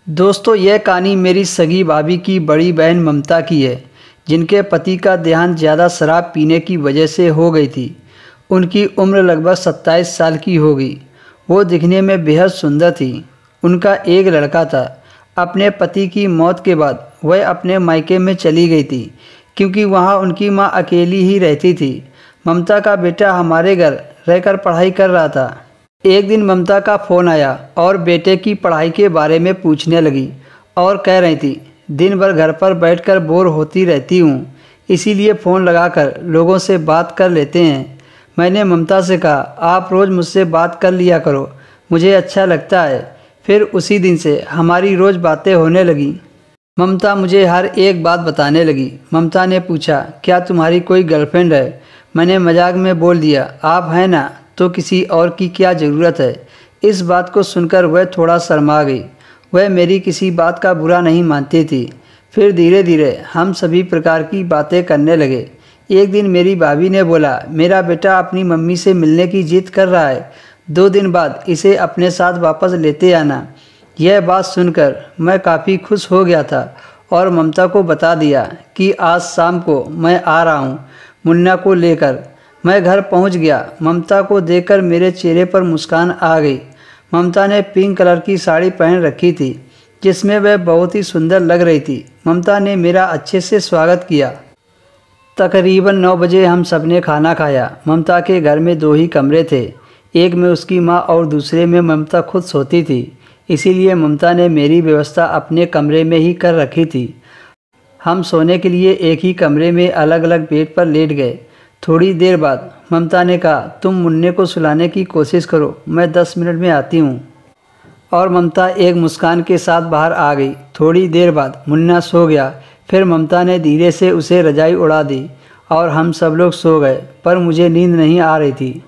दोस्तों, यह कहानी मेरी सगी भाभी की बड़ी बहन ममता की है, जिनके पति का देहांत ज़्यादा शराब पीने की वजह से हो गई थी। उनकी उम्र लगभग 27 साल की हो गई। वो दिखने में बेहद सुंदर थी। उनका एक लड़का था। अपने पति की मौत के बाद वह अपने मायके में चली गई थी, क्योंकि वहाँ उनकी माँ अकेली ही रहती थी। ममता का बेटा हमारे घर रहकर पढ़ाई कर रहा था। एक दिन ममता का फ़ोन आया और बेटे की पढ़ाई के बारे में पूछने लगी और कह रही थी, दिन भर घर पर बैठकर बोर होती रहती हूँ, इसीलिए फ़ोन लगाकर लोगों से बात कर लेते हैं। मैंने ममता से कहा, आप रोज़ मुझसे बात कर लिया करो, मुझे अच्छा लगता है। फिर उसी दिन से हमारी रोज़ बातें होने लगी। ममता मुझे हर एक बात बताने लगी। ममता ने पूछा, क्या तुम्हारी कोई गर्लफ्रेंड है? मैंने मजाक में बोल दिया, आप हैं ना, तो किसी और की क्या ज़रूरत है। इस बात को सुनकर वह थोड़ा शर्मा गई। वह मेरी किसी बात का बुरा नहीं मानती थी। फिर धीरे धीरे हम सभी प्रकार की बातें करने लगे। एक दिन मेरी भाभी ने बोला, मेरा बेटा अपनी मम्मी से मिलने की जिद कर रहा है, 2 दिन बाद इसे अपने साथ वापस लेते आना। यह बात सुनकर मैं काफ़ी खुश हो गया था और ममता को बता दिया कि आज शाम को मैं आ रहा हूँ मुन्ना को लेकर। मैं घर पहुँच गया। ममता को देखकर मेरे चेहरे पर मुस्कान आ गई। ममता ने पिंक कलर की साड़ी पहन रखी थी, जिसमें वह बहुत ही सुंदर लग रही थी। ममता ने मेरा अच्छे से स्वागत किया। तकरीबन 9 बजे हम सब ने खाना खाया। ममता के घर में 2 ही कमरे थे, एक में उसकी माँ और दूसरे में ममता खुद सोती थी। इसीलिए ममता ने मेरी व्यवस्था अपने कमरे में ही कर रखी थी। हम सोने के लिए एक ही कमरे में अलग अलग बेड पर लेट गए। थोड़ी देर बाद ममता ने कहा, तुम मुन्ने को सुलाने की कोशिश करो, मैं 10 मिनट में आती हूँ। और ममता एक मुस्कान के साथ बाहर आ गई। थोड़ी देर बाद मुन्ना सो गया। फिर ममता ने धीरे से उसे रजाई उड़ा दी और हम सब लोग सो गए, पर मुझे नींद नहीं आ रही थी।